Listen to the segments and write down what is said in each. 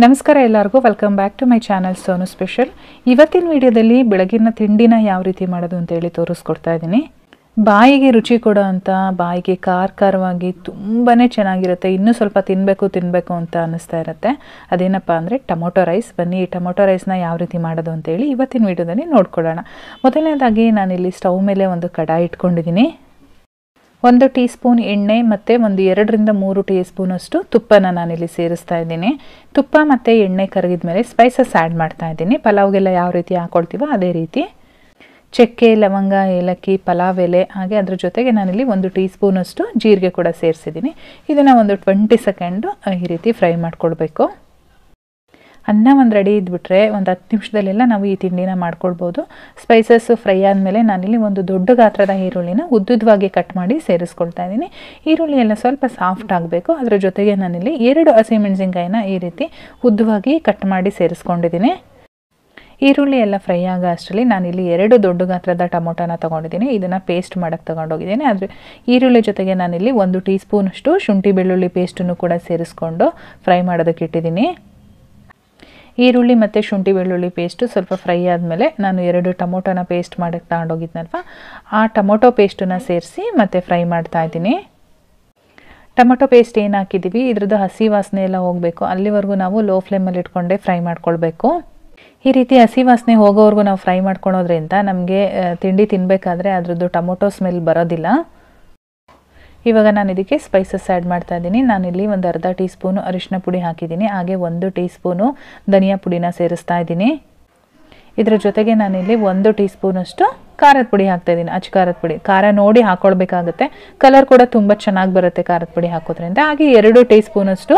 ನಮಸ್ಕಾರ ಎಲ್ಲರಿಗೂ welcome back to my channel Sonu special. ಇವತ್ತಿನ ವಿಡಿಯೋದಲ್ಲಿ ಬೆಳಗಿನ ತಿಂಡಿನ ಯಾವ ರೀತಿ ಮಾಡೋದು ಅಂತೇಳಿ ತೋರಿಸ್ಕೊಡ್ತಾ ಇದ್ದೀನಿ. ಬಾಯಿಗೆ ರುಚಿ ಕೊಡೋ ಅಂತ, ಬಾಯಿಗೆ ಖಾರವಾಗಿ ತುಂಬಾ ಚೆನ್ನಾಗಿರುತ್ತೆ. ಇನ್ನೂ ಸ್ವಲ್ಪ ತಿನ್ನಬೇಕು ಅಂತ ಅನ್ನಿಸ್ತಾ ಇರುತ್ತೆ. ಅದೇನಪ್ಪ ಅಂದರೆ ಟೊಮೊಟೊ ರೈಸ್. ಬನ್ನಿ ಈ ಟೊಮೊಟೊ ರೈಸ್ನ ಯಾವ ರೀತಿ ಮಾಡೋದು ಅಂತೇಳಿ ಇವತ್ತಿನ ವಿಡಿಯೋದಲ್ಲಿ ನೋಡ್ಕೊಳ್ಳೋಣ. ಮೊದಲನೇದಾಗಿ ನಾನಿಲ್ಲಿ ಸ್ಟವ್ ಮೇಲೆ ಒಂದು ಕಡಾಯಿ ಇಟ್ಕೊಂಡಿದ್ದೀನಿ. 1 ಟೀ ಸ್ಪೂನ್ ಎಣ್ಣೆ ಮತ್ತು 2 ರಿಂದ 3 ಟೀ ಸ್ಪೂನಷ್ಟು ತುಪ್ಪನ ನಾನಿಲ್ಲಿ ಸೇರಿಸ್ತಾ ಇದ್ದೀನಿ. ತುಪ್ಪ ಮತ್ತು ಎಣ್ಣೆ ಕರಗಿದ ಮೇಲೆ ಸ್ಪೈಸಸ್ ಆ್ಯಡ್ ಮಾಡ್ತಾ ಇದ್ದೀನಿ. ಪಲಾವ್ಗೆಲ್ಲ ಯಾವ ರೀತಿ ಹಾಕ್ಕೊಳ್ತೀವೋ ಅದೇ ರೀತಿ ಚಕ್ಕೆ, ಲವಂಗ, ಏಲಕ್ಕಿ, ಪಲಾವ್ ಎಲೆ, ಹಾಗೆ ಅದ್ರ ಜೊತೆಗೆ ನಾನಿಲ್ಲಿ 1 ಟೀ ಸ್ಪೂನಷ್ಟು ಜೀರಿಗೆ ಕೂಡ ಸೇರಿಸಿದ್ದೀನಿ. ಇದನ್ನು ಒಂದು 20 ಸೆಕೆಂಡು ಈ ರೀತಿ ಫ್ರೈ ಮಾಡ್ಕೊಳ್ಬೇಕು. ಅನ್ನ ಒಂದು ರೆಡಿ ಇದ್ಬಿಟ್ರೆ ಒಂದು 10 ನಿಮಿಷದಲ್ಲೆಲ್ಲ ನಾವು ಈ ತಿಂಡಿನ ಮಾಡ್ಕೊಳ್ಬೋದು. ಸ್ಪೈಸಸ್ ಫ್ರೈ ಆದಮೇಲೆ ನಾನಿಲ್ಲಿ ಒಂದು ದೊಡ್ಡ ಗಾತ್ರದ ಈರುಳ್ಳಿನ ಉದ್ದುದ್ದವಾಗಿ ಕಟ್ ಮಾಡಿ ಸೇರಿಸ್ಕೊಳ್ತಾ ಇದ್ದೀನಿ. ಈರುಳ್ಳಿ ಎಲ್ಲ ಸ್ವಲ್ಪ ಸಾಫ್ಟ್ ಆಗಬೇಕು. ಅದರ ಜೊತೆಗೆ ನಾನಿಲ್ಲಿ 2 ಹಸಿಮೆಣಸಿನ್ಕಾಯಿನ ಈ ರೀತಿ ಉದ್ದವಾಗಿ ಕಟ್ ಮಾಡಿ ಸೇರಿಸ್ಕೊಂಡಿದ್ದೀನಿ. ಈರುಳ್ಳಿ ಎಲ್ಲ ಫ್ರೈ ಆಗೋ ಅಷ್ಟರಲ್ಲಿ ನಾನಿಲ್ಲಿ 2 ದೊಡ್ಡ ಗಾತ್ರದ ಟೊಮೊಟೊನ ತೊಗೊಂಡಿದ್ದೀನಿ. ಇದನ್ನು ಪೇಸ್ಟ್ ಮಾಡೋಕ್ಕೆ ತೊಗೊಂಡೋಗಿದ್ದೀನಿ. ಆದರೆ ಈರುಳ್ಳಿ ಜೊತೆಗೆ ನಾನಿಲ್ಲಿ 1 ಟೀ ಸ್ಪೂನಷ್ಟು ಶುಂಠಿ ಬೆಳ್ಳುಳ್ಳಿ ಪೇಸ್ಟನ್ನು ಕೂಡ ಸೇರಿಸ್ಕೊಂಡು ಫ್ರೈ ಮಾಡೋದಕ್ಕೆ ಇಟ್ಟಿದ್ದೀನಿ. ಈರುಳ್ಳಿ ಮತ್ತು ಶುಂಠಿ ಬೆಳ್ಳುಳ್ಳಿ ಪೇಸ್ಟು ಸ್ವಲ್ಪ ಫ್ರೈ ಆದಮೇಲೆ ನಾನು 2 ಟೊಮೊಟೊನ ಪೇಸ್ಟ್ ಮಾಡೋಕ್ಕೆ ತಗೊಂಡೋಗಿದ್ನಲ್ವ, ಆ ಟೊಮೊಟೊ ಪೇಸ್ಟನ್ನು ಸೇರಿಸಿ ಮತ್ತು ಫ್ರೈ ಮಾಡ್ತಾ ಇದ್ದೀನಿ. ಟೊಮೊಟೊ ಪೇಸ್ಟ್ ಏನು ಹಾಕಿದ್ದೀವಿ ಇದ್ರದ್ದು ಹಸಿ ವಾಸನೆ ಎಲ್ಲ ಹೋಗಬೇಕು. ಅಲ್ಲಿವರೆಗೂ ನಾವು ಲೋ ಫ್ಲೇಮಲ್ಲಿ ಇಟ್ಕೊಂಡೇ ಫ್ರೈ ಮಾಡ್ಕೊಳ್ಬೇಕು. ಈ ರೀತಿ ಹಸಿ ವಾಸನೆ ಹೋಗೋವರೆಗೂ ನಾವು ಫ್ರೈ ಮಾಡ್ಕೊಳೋದ್ರಿಂದ ನಮಗೆ ತಿಂಡಿ ತಿನ್ನಬೇಕಾದ್ರೆ ಅದ್ರದ್ದು ಟೊಮೊಟೊ ಸ್ಮೆಲ್ ಬರೋದಿಲ್ಲ. ಇವಾಗ ನಾನು ಇದಕ್ಕೆ ಸ್ಪೈಸಸ್ ಆ್ಯಡ್ ಮಾಡ್ತಾ ಇದ್ದೀನಿ. ನಾನಿಲ್ಲಿ ಒಂದು ಅರ್ಧ ಟೀ ಸ್ಪೂನು ಅರಿಶಿನ ಪುಡಿ ಹಾಕಿದ್ದೀನಿ. ಹಾಗೆ 1 ಟೀ ಸ್ಪೂನು ಧನಿಯಾ ಪುಡಿನ ಸೇರಿಸ್ತಾ ಇದ್ದೀನಿ. ಇದರ ಜೊತೆಗೆ ನಾನಿಲ್ಲಿ 1 ಟೀ ಸ್ಪೂನಷ್ಟು ಖಾರದ ಪುಡಿ ಹಾಕ್ತಾಯಿದ್ದೀನಿ. ಅಚ್ಚ ಖಾರದ ಪುಡಿ. ಖಾರ ನೋಡಿ ಹಾಕ್ಕೊಳ್ಬೇಕಾಗುತ್ತೆ. ಕಲರ್ ಕೂಡ ತುಂಬ ಚೆನ್ನಾಗಿ ಬರುತ್ತೆ ಖಾರದ ಪುಡಿ ಹಾಕೋದ್ರಿಂದ. ಹಾಗೆ 2 ಟೀ ಸ್ಪೂನಷ್ಟು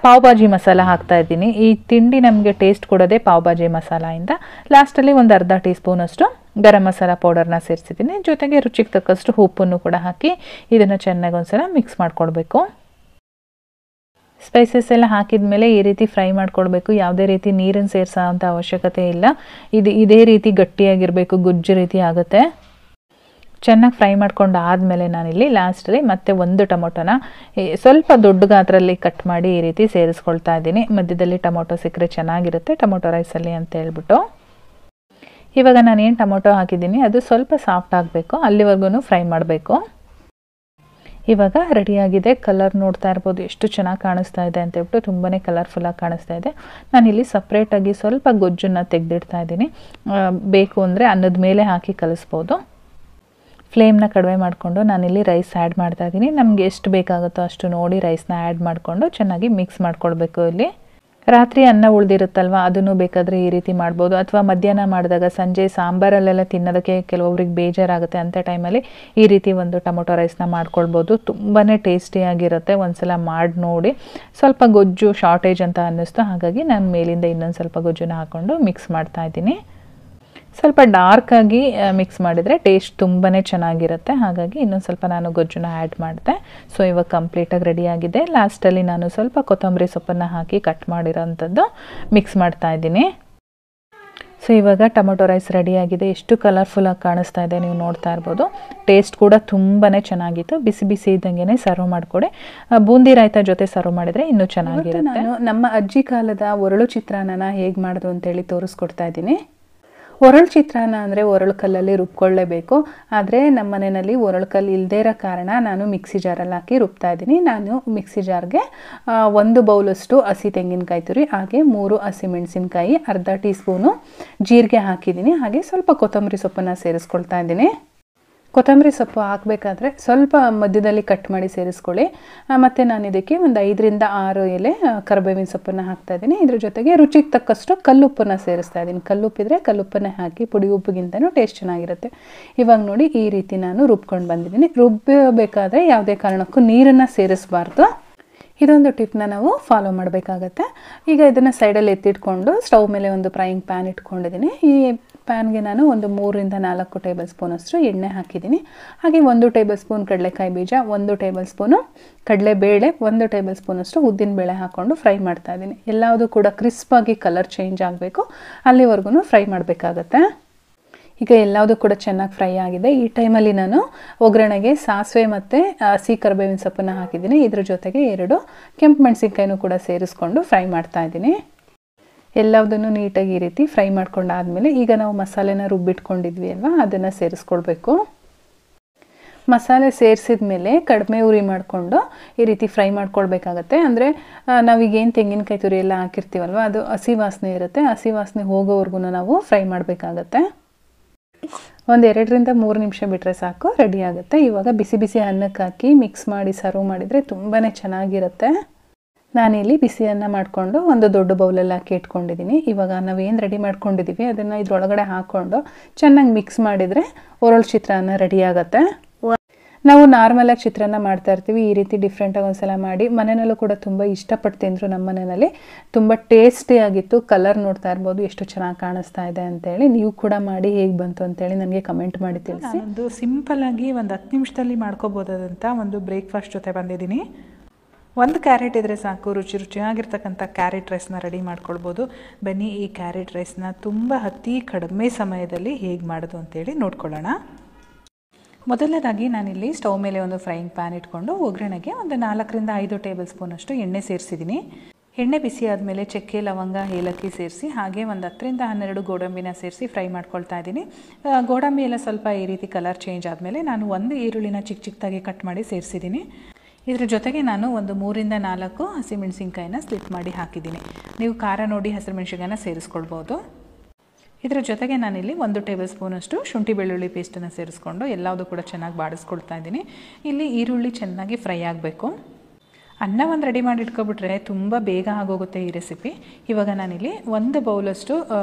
ಪಾವ್ ಭಾಜಿ ಮಸಾಲ ಹಾಕ್ತಾಯಿದ್ದೀನಿ. ಈ ತಿಂಡಿ ನಮಗೆ ಟೇಸ್ಟ್ ಕೊಡೋದೇ ಪಾವ್ ಭಾಜಿ ಮಸಾಲೆಯಿಂದ. ಲಾಸ್ಟಲ್ಲಿ ಒಂದು ಅರ್ಧ ಟೀ ಸ್ಪೂನಷ್ಟು ಗರಂ ಮಸಾಲ ಪೌಡರ್ನ ಸೇರಿಸಿದ್ದೀನಿ. ಜೊತೆಗೆ ರುಚಿಗೆ ತಕ್ಕಷ್ಟು ಉಪ್ಪನ್ನು ಕೂಡ ಹಾಕಿ ಇದನ್ನು ಚೆನ್ನಾಗಿ ಒಂದ್ಸಲ ಮಿಕ್ಸ್ ಮಾಡ್ಕೊಳ್ಬೇಕು. ಸ್ಪೈಸಸ್ ಎಲ್ಲ ಹಾಕಿದ ಮೇಲೆ ಈ ರೀತಿ ಫ್ರೈ ಮಾಡ್ಕೊಳ್ಬೇಕು. ಯಾವುದೇ ರೀತಿ ನೀರನ್ನು ಸೇರಿಸೋ ಅಂಥ ಅವಶ್ಯಕತೆ ಇಲ್ಲ. ಇದೇ ರೀತಿ ಗಟ್ಟಿಯಾಗಿರಬೇಕು, ಗುಜ್ಜು ರೀತಿ ಆಗುತ್ತೆ. ಚೆನ್ನಾಗಿ ಫ್ರೈ ಮಾಡ್ಕೊಂಡು ಆದಮೇಲೆ ನಾನಿಲ್ಲಿ ಲಾಸ್ಟಲ್ಲಿ ಮತ್ತೆ 1 ಟೊಮೊಟೊನ ಸ್ವಲ್ಪ ದೊಡ್ಡ ಗಾತ್ರಲ್ಲಿ ಕಟ್ ಮಾಡಿ ಈ ರೀತಿ ಸೇರಿಸ್ಕೊಳ್ತಾ ಇದ್ದೀನಿ. ಮಧ್ಯದಲ್ಲಿ ಟೊಮೊಟೊ ಸಿಕ್ಕರೆ ಚೆನ್ನಾಗಿರುತ್ತೆ ಟೊಮೊಟೊ ರೈಸಲ್ಲಿ ಅಂತ ಹೇಳ್ಬಿಟ್ಟು. ಇವಾಗ ನಾನೇನು ಟೊಮೊಟೊ ಹಾಕಿದ್ದೀನಿ ಅದು ಸ್ವಲ್ಪ ಸಾಫ್ಟ್ ಆಗಬೇಕು, ಅಲ್ಲಿವರೆಗೂ ಫ್ರೈ ಮಾಡಬೇಕು. ಇವಾಗ ರೆಡಿಯಾಗಿದೆ. ಕಲರ್ ನೋಡ್ತಾ ಇರ್ಬೋದು ಎಷ್ಟು ಚೆನ್ನಾಗಿ ಕಾಣಿಸ್ತಾ ಇದೆ ಅಂತ ಹೇಳ್ಬಿಟ್ಟು. ತುಂಬಾ ಕಲರ್ಫುಲ್ಲಾಗಿ ಕಾಣಿಸ್ತಾ ಇದೆ. ನಾನಿಲ್ಲಿ ಸಪ್ರೇಟಾಗಿ ಸ್ವಲ್ಪ ಗೊಜ್ಜನ್ನು ತೆಗೆದಿಡ್ತಾ ಇದ್ದೀನಿ. ಬೇಕು ಅಂದರೆ ಅನ್ನದ ಮೇಲೆ ಹಾಕಿ ಕಲಿಸ್ಬೋದು. ಫ್ಲೇಮ್ನ ಕಡಿಮೆ ಮಾಡಿಕೊಂಡು ನಾನಿಲ್ಲಿ ರೈಸ್ ಆ್ಯಡ್ ಮಾಡ್ತಾ ಇದ್ದೀನಿ. ನಮಗೆ ಎಷ್ಟು ಬೇಕಾಗುತ್ತೋ ಅಷ್ಟು ನೋಡಿ ರೈಸ್ನ ಆ್ಯಡ್ ಮಾಡಿಕೊಂಡು ಚೆನ್ನಾಗಿ ಮಿಕ್ಸ್ ಮಾಡ್ಕೊಳ್ಬೇಕು. ಇಲ್ಲಿ ರಾತ್ರಿ ಅನ್ನ ಉಳಿದಿರುತ್ತಲ್ವ, ಅದನ್ನು ಬೇಕಾದರೆ ಈ ರೀತಿ ಮಾಡ್ಬೋದು. ಅಥವಾ ಮಧ್ಯಾಹ್ನ ಮಾಡಿದಾಗ ಸಂಜೆ ಸಾಂಬಾರಲ್ಲೆಲ್ಲ ತಿನ್ನೋದಕ್ಕೆ ಕೆಲವೊಬ್ರಿಗೆ ಬೇಜಾರಾಗುತ್ತೆ. ಅಂಥ ಟೈಮಲ್ಲಿ ಈ ರೀತಿ ಒಂದು ಟೊಮೊಟೊ ರೈಸ್ನ ಮಾಡ್ಕೊಳ್ಬೋದು. ತುಂಬಾ ಟೇಸ್ಟಿಯಾಗಿರುತ್ತೆ. ಒಂದ್ಸಲ ಮಾಡಿ ನೋಡಿ. ಸ್ವಲ್ಪ ಗೊಜ್ಜು ಶಾರ್ಟೇಜ್ ಅಂತ ಅನ್ನಿಸ್ತು, ಹಾಗಾಗಿ ನಾನು ಮೇಲಿಂದ ಇನ್ನೊಂದು ಸ್ವಲ್ಪ ಗೊಜ್ಜನ್ನ ಹಾಕ್ಕೊಂಡು ಮಿಕ್ಸ್ ಮಾಡ್ತಾ ಇದ್ದೀನಿ. ಸ್ವಲ್ಪ ಡಾರ್ಕಾಗಿ ಮಿಕ್ಸ್ ಮಾಡಿದರೆ ಟೇಸ್ಟ್ ತುಂಬಾ ಚೆನ್ನಾಗಿರುತ್ತೆ. ಹಾಗಾಗಿ ಇನ್ನೊಂದು ಸ್ವಲ್ಪ ನಾನು ಗೊಜ್ಜನ್ನ ಆ್ಯಡ್ ಮಾಡಿದೆ. ಸೊ ಇವಾಗ ಕಂಪ್ಲೀಟಾಗಿ ರೆಡಿಯಾಗಿದೆ. ಲಾಸ್ಟಲ್ಲಿ ನಾನು ಸ್ವಲ್ಪ ಕೊತ್ತಂಬರಿ ಸೊಪ್ಪನ್ನು ಹಾಕಿ ಕಟ್ ಮಾಡಿರೋಂಥದ್ದು ಮಿಕ್ಸ್ ಮಾಡ್ತಾ ಇದ್ದೀನಿ. ಸೊ ಇವಾಗ ಟೊಮೊಟೊ ರೈಸ್ ರೆಡಿಯಾಗಿದೆ. ಎಷ್ಟು ಕಲರ್ಫುಲ್ಲಾಗಿ ಕಾಣಿಸ್ತಾ ಇದೆ ನೀವು ನೋಡ್ತಾ ಇರ್ಬೋದು. ಟೇಸ್ಟ್ ಕೂಡ ತುಂಬಾ ಚೆನ್ನಾಗಿತ್ತು. ಬಿಸಿ ಬಿಸಿ ಇದ್ದಂಗೆ ಸರ್ವ್ ಮಾಡಿಕೊಡಿ. ಬೂಂದಿ ರಾಯ್ತ ಜೊತೆ ಸರ್ವ್ ಮಾಡಿದರೆ ಇನ್ನೂ ಚೆನ್ನಾಗಿರುತ್ತೆ. ನಾನು ನಮ್ಮ ಅಜ್ಜಿ ಕಾಲದ ಒರಳು ಚಿತ್ರಾನ್ನ ಹೇಗೆ ಮಾಡೋದು ಅಂತೇಳಿ ತೋರಿಸ್ಕೊಡ್ತಾ ಇದ್ದೀನಿ. ಒರಳು ಚಿತ್ರಾನ್ನ ಅಂದರೆ ಒರಳು ಕಲ್ಲಲ್ಲಿ ರುಬ್ಕೊಳ್ಳೇಬೇಕು. ಆದರೆ ನಮ್ಮ ಮನೆಯಲ್ಲಿ ಒರಳು ಕಲ್ಲು ಇಲ್ಲದೇ ಇರೋ ಕಾರಣ ನಾನು ಮಿಕ್ಸಿ ಜಾರಲ್ಲಿ ಹಾಕಿ ರುಬ್ತಾ ಇದ್ದೀನಿ. ನಾನು ಮಿಕ್ಸಿ ಜಾರ್ಗೆ 1 ಬೌಲಷ್ಟು ಹಸಿ ತೆಂಗಿನಕಾಯಿ ತುರಿ, ಹಾಗೆ 3 ಹಸಿಮೆಣಸಿನ್ಕಾಯಿ, ಅರ್ಧ ಟೀ ಸ್ಪೂನು ಜೀರಿಗೆ ಹಾಕಿದ್ದೀನಿ. ಹಾಗೆ ಸ್ವಲ್ಪ ಕೊತ್ತಂಬರಿ ಸೊಪ್ಪನ್ನು ಸೇರಿಸ್ಕೊಳ್ತಾ ಇದ್ದೀನಿ. ಕೊತ್ತಂಬರಿ ಸೊಪ್ಪು ಹಾಕಬೇಕಾದ್ರೆ ಸ್ವಲ್ಪ ಮಧ್ಯದಲ್ಲಿ ಕಟ್ ಮಾಡಿ ಸೇರಿಸ್ಕೊಳ್ಳಿ. ಮತ್ತು ನಾನು ಇದಕ್ಕೆ ಒಂದು 5 ರಿಂದ 6 ಎಲೆ ಕರಿಬೇವಿನ ಸೊಪ್ಪನ್ನು ಹಾಕ್ತಾಯಿದ್ದೀನಿ. ಇದ್ರ ಜೊತೆಗೆ ರುಚಿಗೆ ತಕ್ಕಷ್ಟು ಕಲ್ಲುಪ್ಪನ್ನು ಸೇರಿಸ್ತಾ ಇದ್ದೀನಿ. ಕಲ್ಲುಪ್ಪಿದ್ರೆ ಕಲ್ಲುಪ್ಪನ್ನೇ ಹಾಕಿ, ಪುಡಿ ಉಪ್ಪಿಗಿಂತನೂ ಟೇಸ್ಟ್ ಚೆನ್ನಾಗಿರುತ್ತೆ. ಇವಾಗ ನೋಡಿ ಈ ರೀತಿ ನಾನು ರುಬ್ಕೊಂಡು ಬಂದಿದ್ದೀನಿ. ರುಬ್ಬಬೇಕಾದ್ರೆ ಯಾವುದೇ ಕಾರಣಕ್ಕೂ ನೀರನ್ನು ಸೇರಿಸಬಾರ್ದು. ಇದೊಂದು ಟಿಪ್ನ ನಾವು ಫಾಲೋ ಮಾಡಬೇಕಾಗತ್ತೆ. ಈಗ ಇದನ್ನು ಸೈಡಲ್ಲಿ ಎತ್ತಿಟ್ಕೊಂಡು ಸ್ಟವ್ ಮೇಲೆ ಒಂದು ಫ್ರೈಯಿಂಗ್ ಪ್ಯಾನ್ ಇಟ್ಕೊಂಡಿದ್ದೀನಿ. ಈ ಪ್ಯಾನ್ಗೆ ನಾನು ಒಂದು 3 ರಿಂದ 4 ಟೇಬಲ್ ಸ್ಪೂನಷ್ಟು ಎಣ್ಣೆ ಹಾಕಿದ್ದೀನಿ. ಹಾಗೆ 1 ಟೇಬಲ್ ಸ್ಪೂನ್ ಕಡಲೆಕಾಯಿ ಬೀಜ, 1 ಟೇಬಲ್ ಸ್ಪೂನು ಕಡಲೆಬೇಳೆ, 1 ಟೇಬಲ್ ಸ್ಪೂನಷ್ಟು ಉದ್ದಿನಬೇಳೆ ಹಾಕ್ಕೊಂಡು ಫ್ರೈ ಮಾಡ್ತಾ ಇದ್ದೀನಿ. ಎಲ್ಲದೂ ಕೂಡ ಕ್ರಿಸ್ಪಾಗಿ ಕಲರ್ ಚೇಂಜ್ ಆಗಬೇಕು, ಅಲ್ಲಿವರೆಗೂ ಫ್ರೈ ಮಾಡಬೇಕಾಗತ್ತೆ. ಈಗ ಎಲ್ಲವೂ ಕೂಡ ಚೆನ್ನಾಗಿ ಫ್ರೈ ಆಗಿದೆ. ಈ ಟೈಮಲ್ಲಿ ನಾನು ಒಗ್ಗರಣೆಗೆ ಸಾಸಿವೆ ಮತ್ತು ಹಸಿ ಕರಿಬೇವಿನ ಸೊಪ್ಪನ್ನು ಹಾಕಿದ್ದೀನಿ. ಇದರ ಜೊತೆಗೆ 2 ಕೆಂಪು ಮೆಣಸಿನಕಾಯಿನೂ ಕೂಡ ಸೇರಿಸ್ಕೊಂಡು ಫ್ರೈ ಮಾಡ್ತಾ ಇದ್ದೀನಿ. ಎಲ್ಲದನ್ನು ನೀಟಾಗಿ ಈ ರೀತಿ ಫ್ರೈ ಮಾಡ್ಕೊಂಡಾದ್ಮೇಲೆ ಈಗ ನಾವು ಮಸಾಲೆನ ರುಬ್ಬಿಟ್ಕೊಂಡಿದ್ವಿ ಅಲ್ವಾ, ಅದನ್ನು ಸೇರಿಸ್ಕೊಳ್ಬೇಕು. ಮಸಾಲೆ ಸೇರಿಸಿದ ಮೇಲೆ ಕಡಿಮೆ ಉರಿ ಮಾಡಿಕೊಂಡು ಈ ರೀತಿ ಫ್ರೈ ಮಾಡ್ಕೊಳ್ಬೇಕಾಗತ್ತೆ. ಅಂದರೆ ನಾವೀಗೇನು ತೆಂಗಿನಕಾಯಿ ತುರಿ ಎಲ್ಲ ಹಾಕಿರ್ತೀವಲ್ವ, ಅದು ಹಸಿ ವಾಸನೆ ಇರುತ್ತೆ. ಹಸಿ ವಾಸನೆ ಹೋಗೋವರೆಗೂ ನಾವು ಫ್ರೈ ಮಾಡಬೇಕಾಗತ್ತೆ. ಒಂದು 2ರಿಂದ 3 ನಿಮಿಷ ಬಿಟ್ಟರೆ ಸಾಕು, ರೆಡಿ ಆಗುತ್ತೆ. ಇವಾಗ ಬಿಸಿ ಬಿಸಿ ಅನ್ನಕ್ಕೆ ಹಾಕಿ ಮಿಕ್ಸ್ ಮಾಡಿ ಸರ್ವ್ ಮಾಡಿದರೆ ತುಂಬಾ ಚೆನ್ನಾಗಿರುತ್ತೆ. ನಾನಿಲ್ಲಿ ಬಿಸಿ ಅನ್ನ ಮಾಡಿಕೊಂಡು ಒಂದು ದೊಡ್ಡ ಬೌಲಲ್ಲಿ ಹಾಕಿ ಇಟ್ಕೊಂಡಿದ್ದೀನಿ. ಇವಾಗ ನಾವೇನು ರೆಡಿ ಮಾಡ್ಕೊಂಡಿದ್ದೀವಿ ಅದನ್ನು ಇದ್ರೊಳಗಡೆ ಹಾಕ್ಕೊಂಡು ಚೆನ್ನಾಗಿ ಮಿಕ್ಸ್ ಮಾಡಿದರೆ ಒರಳು ಚಿತ್ರಾನ್ನ ರೆಡಿ ಆಗುತ್ತೆ. ನಾವು ನಾರ್ಮಲಾಗಿ ಚಿತ್ರಾನ್ನ ಮಾಡ್ತಾ ಇರ್ತೀವಿ, ಈ ರೀತಿ ಡಿಫ್ರೆಂಟಾಗಿ ಒಂದ್ಸಲ ಮಾಡಿ. ಮನೆಯಲ್ಲೂ ಕೂಡ ತುಂಬ ಇಷ್ಟಪಟ್ಟು ತಿಂದರು. ನಮ್ಮ ಮನೆಯಲ್ಲಿ ತುಂಬ ಟೇಸ್ಟಿಯಾಗಿತ್ತು. ಕಲರ್ ನೋಡ್ತಾ ಇರ್ಬೋದು ಎಷ್ಟು ಚೆನ್ನಾಗಿ ಕಾಣಿಸ್ತಾ ಇದೆ ಅಂತೇಳಿ. ನೀವು ಕೂಡ ಮಾಡಿ ಹೇಗೆ ಬಂತು ಅಂತೇಳಿ ನನಗೆ ಕಮೆಂಟ್ ಮಾಡಿ ತಿಳಿಸಿ. ಒಂದು ಸಿಂಪಲ್ಲಾಗಿ ಒಂದು 10 ನಿಮಿಷದಲ್ಲಿ ಮಾಡ್ಕೋಬೋದಾದಂಥ ಒಂದು ಬ್ರೇಕ್ಫಾಸ್ಟ್ ಜೊತೆ ಬಂದಿದ್ದೀನಿ. ಒಂದು ಕ್ಯಾರೆಟ್ ಇದ್ದರೆ ಸಾಕು, ರುಚಿಯಾಗಿರ್ತಕ್ಕಂಥ ಕ್ಯಾರೆಟ್ ರೈಸ್ನ ರೆಡಿ ಮಾಡ್ಕೊಳ್ಬೋದು. ಬನ್ನಿ ಈ ಕ್ಯಾರೆಟ್ ರೈಸ್ನ ತುಂಬ ಅತಿ ಕಡಿಮೆ ಸಮಯದಲ್ಲಿ ಹೇಗೆ ಮಾಡೋದು ಅಂತೇಳಿ ನೋಡ್ಕೊಳ್ಳೋಣ. ಮೊದಲನೇದಾಗಿ ನಾನಿಲ್ಲಿ ಸ್ಟವ್ ಮೇಲೆ ಒಂದು ಫ್ರೈಯಿಂಗ್ ಪ್ಯಾನ್ ಇಟ್ಕೊಂಡು ಒಗ್ಗರಣೆಗೆ ಒಂದು 4ರಿಂದ 5 ಟೇಬಲ್ ಸ್ಪೂನಷ್ಟು ಎಣ್ಣೆ ಸೇರಿಸಿದ್ದೀನಿ. ಎಣ್ಣೆ ಬಿಸಿ ಆದಮೇಲೆ ಚಕ್ಕೆ, ಲವಂಗ, ಏಲಕ್ಕಿ ಸೇರಿಸಿ ಹಾಗೆ ಒಂದು 10ರಿಂದ 12 ಗೋಡಂಬಿನ ಸೇರಿಸಿ ಫ್ರೈ ಮಾಡ್ಕೊಳ್ತಾ ಇದ್ದೀನಿ. ಗೋಡಂಬಿ ಎಲ್ಲ ಸ್ವಲ್ಪ ಈ ರೀತಿ ಕಲರ್ ಚೇಂಜ್ ಆದಮೇಲೆ ನಾನು ಒಂದು ಈರುಳ್ಳಿನ ಚಿಕ್ಕದಾಗಿ ಕಟ್ ಮಾಡಿ ಸೇರಿಸಿದ್ದೀನಿ. ಇದ್ರ ಜೊತೆಗೆ ನಾನು ಒಂದು 3ರಿಂದ 4 ಹಸಿಮೆಣಸಿನ್ಕಾಯಿನ ಸ್ಲಿಟ್ ಮಾಡಿ ಹಾಕಿದ್ದೀನಿ. ನೀವು ಖಾರ ನೋಡಿ ಹಸಿಮೆಣಸಿನ್ಕಾಯಿನ ಸೇರಿಸ್ಕೊಳ್ಬೋದು. ಇದರ ಜೊತೆಗೆ ನಾನಿಲ್ಲಿ 1 ಟೇಬಲ್ ಸ್ಪೂನಷ್ಟು ಶುಂಠಿ ಬೆಳ್ಳುಳ್ಳಿ ಪೇಸ್ಟನ್ನು ಸೇರಿಸ್ಕೊಂಡು ಎಲ್ಲದೂ ಕೂಡ ಚೆನ್ನಾಗಿ ಬಾಡಿಸ್ಕೊಳ್ತಾ ಇದ್ದೀನಿ. ಇಲ್ಲಿ ಈರುಳ್ಳಿ ಚೆನ್ನಾಗಿ ಫ್ರೈ ಆಗಬೇಕು. ಅನ್ನ ಒಂದು ರೆಡಿ ಮಾಡಿ ಇಟ್ಕೊಬಿಟ್ರೆ ತುಂಬ ಬೇಗ ಆಗೋಗುತ್ತೆ ಈ ರೆಸಿಪಿ. ಇವಾಗ ನಾನಿಲ್ಲಿ 1 ಬೌಲಷ್ಟು